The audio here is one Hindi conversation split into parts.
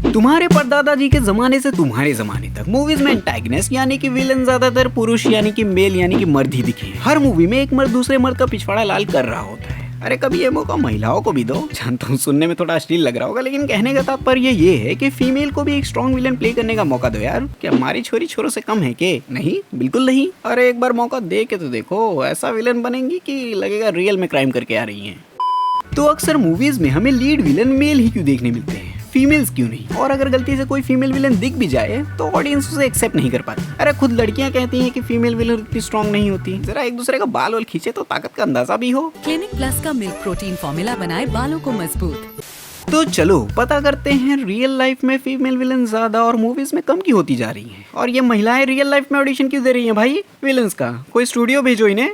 तुम्हारे परदादा जी के जमाने से तुम्हारे जमाने तक मूवीज में एंटागनिस्ट यानी कि विलन ज्यादातर पुरुष यानी कि मेल यानी कि मर्द ही दिखे। हर मूवी में एक मर्द दूसरे मर्द का पिछवाड़ा लाल कर रहा होता है। अरे कभी ये मौका महिलाओं को भी दो। जानता हूँ सुनने में थोड़ा अश्लील लग रहा होगा, लेकिन कहने का तात्पर्य ये है कि फीमेल को भी एक स्ट्रॉन्ग विलन प्ले करने का मौका दो यार। क्या हमारी छोरी छोरों से कम है के? नहीं, बिल्कुल नहीं। अरे एक बार मौका दे के तो देखो, ऐसा विलन बनेंगी कि लगेगा रियल में क्राइम करके आ रही हैं। तो अक्सर मूवीज में हमें लीड विलन मेल ही क्यों देखने मिलते हैं, फीमेल्स क्यों नहीं? और अगर गलती से कोई फीमेल विलन दिख भी जाए तो ऑडियंस उसे एक्सेप्ट नहीं कर पाती। अरे खुद लड़कियां कहती हैं कि फीमेल विलन इतनी स्ट्रॉन्ग नहीं होती। जरा एक दूसरे का बाल वाल खींचे तो ताकत का अंदाजा भी हो। क्लिनिक प्लस का मिल्क प्रोटीन फॉर्मूला बनाए बालों को मजबूत। तो चलो पता करते हैं रियल लाइफ में फीमेल विलन ज्यादा और मूवीज में कम क्यों होती जा रही हैं। और ये महिलाएं रियल लाइफ में ऑडिशन क्यों दे रही हैं भाई विलन्स का? कोई स्टूडियो भेजो इन्हें।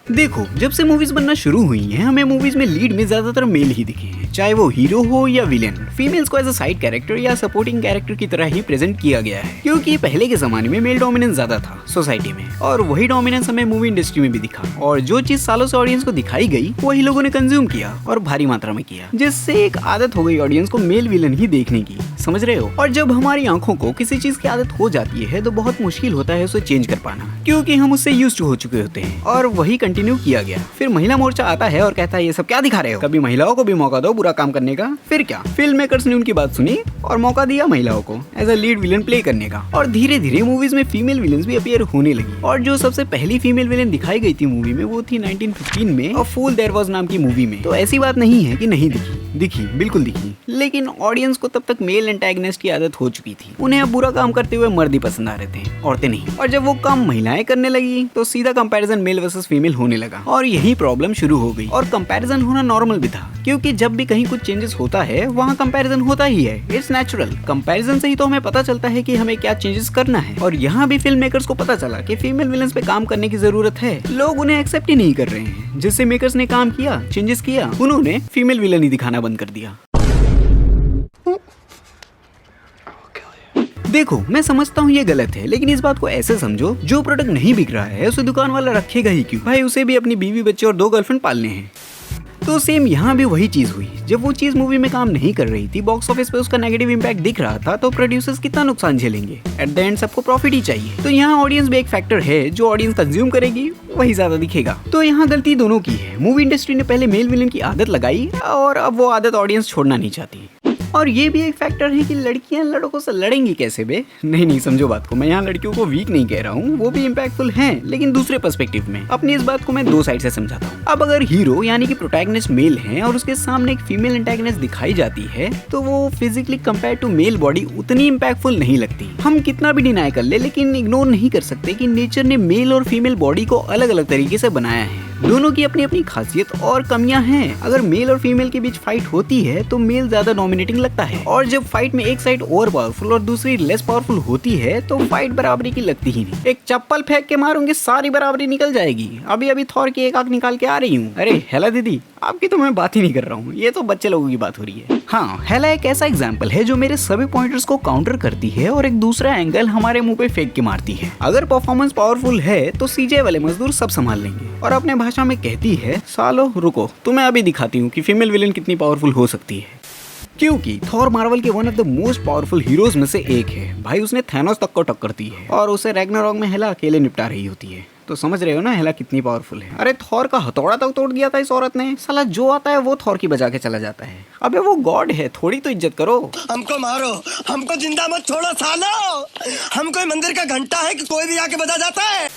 देखो, जब से मूवीज बनना शुरू हुई हैं, हमें मूवीज में लीड में ज्यादातर मेल ही दिखे हैं, चाहे वो हीरो हो या विलेन। फीमेल्स को एज अ साइड कैरेक्टर या सपोर्टिंग कैरेक्टर की तरह ही प्रेजेंट किया गया है, क्योंकि पहले के जमाने में मेल डोमिनेंस ज्यादा था सोसाइटी में, और वही डोमिनेंस हमें मूवी इंडस्ट्री में भी दिखा। और जो चीज सालों से ऑडियंस को दिखाई गई वही लोगों ने कंज्यूम किया और भारी मात्रा में किया, जिससे एक आदत हो गई ऑडियंस को मेल विलन ही देखने की। समझ रहे हो? और जब हमारी आंखों को किसी चीज की आदत हो जाती है तो बहुत मुश्किल होता है उसे चेंज कर पाना, क्योंकि हम उससे यूज्ड हो चुके होते हैं। और वही कंटिन्यू किया गया। फिर महिला मोर्चा आता है और कहता है ये सब क्या दिखा रहे हो, कभी महिलाओं को भी मौका दो बुरा काम करने का। फिर क्या, फिल्म मेकर्स ने उनकी बात सुनी और मौका दिया महिलाओं को as a lead villain play करने का। और धीरे धीरे मूवीज में फीमेल विलन्स भी अपीयर होने लगी। और जो सबसे पहली फीमेल विलन दिखाई गई थी मूवी में वो थी 1915 में अ फूल देयर वाज नाम की मूवी में। तो ऐसी बात नहीं है कि नहीं दिखी, बिल्कुल दिखी। लेकिन ऑडियंस को तब तक मेल एंटागनिस्ट की आदत हो चुकी थी। उन्हें अब बुरा काम करते हुए मर्द ही पसंद आ रहे थे, औरतें नहीं। और जब वो काम महिलाएं करने लगी तो सीधा कंपैरिजन मेल वर्सेस फीमेल होने लगा और यही प्रॉब्लम शुरू हो गई। और कंपैरिजन होना नॉर्मल भी था, क्योंकि जब भी कहीं कुछ चेंजेस होता है वहाँ कंपैरिजन होता ही है। It's natural. कंपैरिजन से ही तो हमें पता चलता है कि हमें क्या चेंजेस करना है। और यहाँ भी फिल्म मेकर्स को पता चला कि फीमेल विलन्स पे काम करने की जरूरत है। लोग उन्हें एक्सेप्ट ही नहीं कर रहे हैं। जिससे मेकर्स ने काम किया, चेंजेस किया, उन्होंने फीमेल विलन ही दिखाना बंद कर दिया। देखो, मैं समझता हूँ ये गलत है, लेकिन इस बात को ऐसे समझो, जो प्रोडक्ट नहीं बिक रहा है उसे दुकान वाला रखेगा ही क्यों भाई? उसे भी अपनी बीवी बच्चे और 2 गर्लफ्रेंड पालने हैं। तो सेम यहाँ भी वही चीज हुई। जब वो चीज मूवी में काम नहीं कर रही थी, बॉक्स ऑफिस पे उसका नेगेटिव इम्पैक्ट दिख रहा था, तो प्रोड्यूसर्स कितना नुकसान झेलेंगे? एट द एंड सबको प्रॉफिट ही चाहिए। तो यहाँ ऑडियंस भी एक फैक्टर है। जो ऑडियंस कंज्यूम करेगी वही ज्यादा दिखेगा। तो यहाँ गलती दोनों की है। मूवी इंडस्ट्री ने पहले मेल विलन की आदत लगाई और अब वो आदत ऑडियंस छोड़ना नहीं चाहती। और ये भी एक फैक्टर है कि लड़कियां लड़कों से लड़ेंगी कैसे बे? नहीं, समझो बात को। मैं यहाँ लड़कियों को वीक नहीं कह रहा हूँ, वो भी इम्पैक्टफुल हैं, लेकिन दूसरे पर्सपेक्टिव में। अपनी इस बात को मैं 2 साइड से समझाता हूँ। अब अगर हीरो यानी कि प्रोटैगनिस्ट मेल है और उसके सामने एक फीमेल एंटैगनिस्ट दिखाई जाती है, तो वो physically compare to male body उतनी इम्पैक्टफुल नहीं लगती। हम कितना भी डिनाई कर ले, लेकिन इग्नोर नहीं कर सकते कि नेचर ने मेल और फीमेल बॉडी को अलग अलग तरीके से बनाया है। दोनों की अपनी अपनी खासियत और कमियां हैं। अगर मेल और फीमेल के बीच फाइट होती है तो मेल ज्यादा डोमिनेटिंग लगता है, और जब फाइट में एक साइड ओवर पावरफुल और दूसरी लेस पावरफुल होती है तो फाइट बराबरी की लगती ही नहीं। एक चप्पल फेंक के मारूंगी, सारी बराबरी निकल जाएगी। अभी अभी थॉर की एक आंख निकाल के आ रही हूँ। अरे हेला दीदी, आपकी तो मैं बात ही नहीं कर रहा हूँ, ये तो बच्चे लोगों की बात हो रही है। हाँ, हेला एक ऐसा एग्जाम्पल है जो मेरे सभी पॉइंटर्स को काउंटर करती है और एक दूसरा एंगल हमारे मुंह पे फेंक के मारती है। अगर परफॉर्मेंस पावरफुल है तो सीजे वाले मजदूर सब संभाल लेंगे, और अपने भाषा में कहती है, सालो रुको, तुम्हें अभी दिखाती हूँ कि फीमेल विलन कितनी पावरफुल हो सकती है। क्योंकि थॉर मार्वल के one of the most powerful heroes में से एक है भाई। उसने थैनोस तक को टक्कर दी है और उसे रैग्नारॉक में हेला अकेले निपटा रही होती है। तो समझ रहे हो ना हेला कितनी पावरफुल है। अरे थॉर का हथौड़ा तक तोड़ दिया था इस औरत ने। साला जो आता है वो थॉर की बजा के चला जाता है। अबे वो गॉड है, थोड़ी तो इज्जत करो। हमको मारो, हमको जिंदा मत छोड़ो सालो। हम कोई मंदिर का घंटा है कि कोई भी आके बजा जाता है।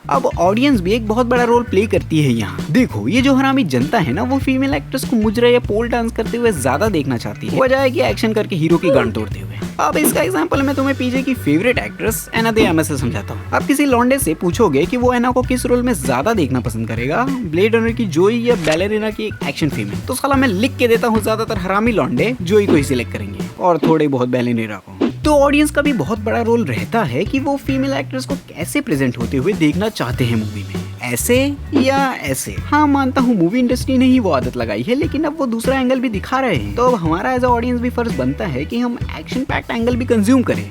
अब ऑडियंस भी एक बहुत बड़ा रोल प्ले करती है यहाँ। देखो, ये जो हरामी जनता है ना, वो फीमेल एक्ट्रेस को मुजरा या पोल डांस करते हुए ज्यादा देखना चाहती है, बजाय कि एक्शन करके हीरो की गांड तोड़ते हुए। अब इसका एग्जांपल मैं तुम्हें पीजे की फेवरेट एक्ट्रेस एना दे आर्मस से समझाता हूँ। अब किसी लॉन्डे से पूछोगे कि वो एना को किस रोल में ज्यादा देखना पसंद करेगा, ब्लेड रनर की जोई या बैलेरिना की एक्शन फिल्म, तो साला मैं लिख के देता हूँ ज्यादातर हरामी लॉन्डे जोई को ही सिलेक्ट करेंगे और थोड़े बहुत बैलेरिना को। तो ऑडियंस का भी बहुत बड़ा रोल रहता है कि वो फीमेल एक्ट्रेस को कैसे प्रेजेंट होते हुए देखना चाहते हैं मूवी में, ऐसे या ऐसे। हाँ, मानता हूँ मूवी इंडस्ट्री ने ही वो आदत लगाई है, लेकिन अब वो दूसरा एंगल भी दिखा रहे हैं। तो अब हमारा एज अ ऑडियंस भी फर्ज बनता है कि हम एक्शन पैक्ड एंगल भी कंज्यूम करें।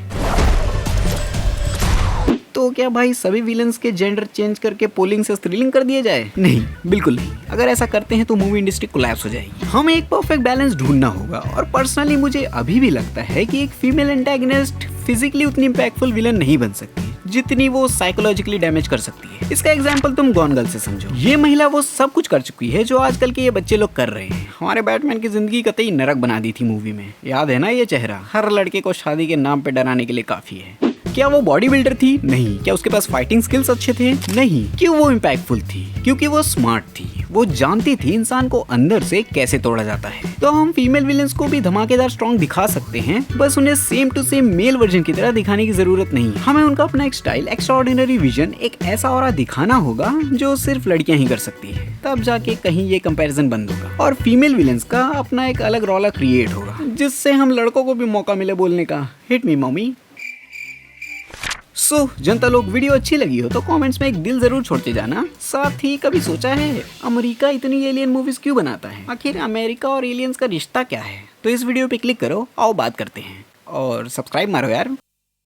तो तो क्या भाई सभी विलन्स के जेंडर चेंज करके पोलिंग से स्त्रीलिंग कर दिया जाए? नहीं, बिल्कुल नहीं। अगर ऐसा करते हैं तो मूवी इंडस्ट्री कोलैप्स हो जाएगी। हमें एक परफेक्ट बैलेंस ढूंढना होगा और पर्सनली मुझे अभी भी लगता है कि एक फीमेल एंटागनिस्ट फिजिकली उतनी इम्पैक्टफुल विलन नहीं बन सकती जितनी वो साइकोलॉजिकली डैमेज कर सकती है। इसका एग्जांपल तुम गॉन गर्ल से समझो। ये महिला वो सब कुछ कर चुकी है जो आजकल के ये बच्चे लोग कर रहे हैं। हमारे बैटमैन की जिंदगी कतई नरक बना दी थी मूवी में, याद है ना? ये चेहरा हर लड़के को शादी के नाम पे डराने के लिए काफी है। क्या वो बॉडी बिल्डर थी? नहीं। क्या उसके पास फाइटिंग स्किल्स अच्छे थे? नहीं। क्यों वो इम्पैक्टफुल थी? क्योंकि वो स्मार्ट थी। वो जानती थी इंसान को अंदर से कैसे तोड़ा जाता है। तो हम फीमेल विलेंस को भी धमाकेदार स्ट्रॉन्ग दिखा सकते हैं, बस उन्हें same to same male version की तरह दिखाने की जरूरत नहीं। हमें उनका अपना एक स्टाइल, एक्स्ट्राऑर्डिनरी विजन, एक ऐसा ऑरा दिखाना होगा जो सिर्फ लड़कियां ही कर सकती है। तब जाके कहीं ये कंपैरिजन बंद होगा और फीमेल विलेंस का अपना एक अलग रौला क्रिएट होगा, जिससे हम लड़कों को भी मौका मिले बोलने का। Hit me mummy. जनता लोग, वीडियो अच्छी लगी हो तो कमेंट्स में एक दिल जरूर छोड़ते जाना। साथ ही कभी सोचा है अमेरिका इतनी एलियन मूवीज क्यों बनाता है? आखिर अमेरिका और एलियंस का रिश्ता क्या है? तो इस वीडियो पे क्लिक करो, आओ बात करते हैं। और सब्सक्राइब मारो यार।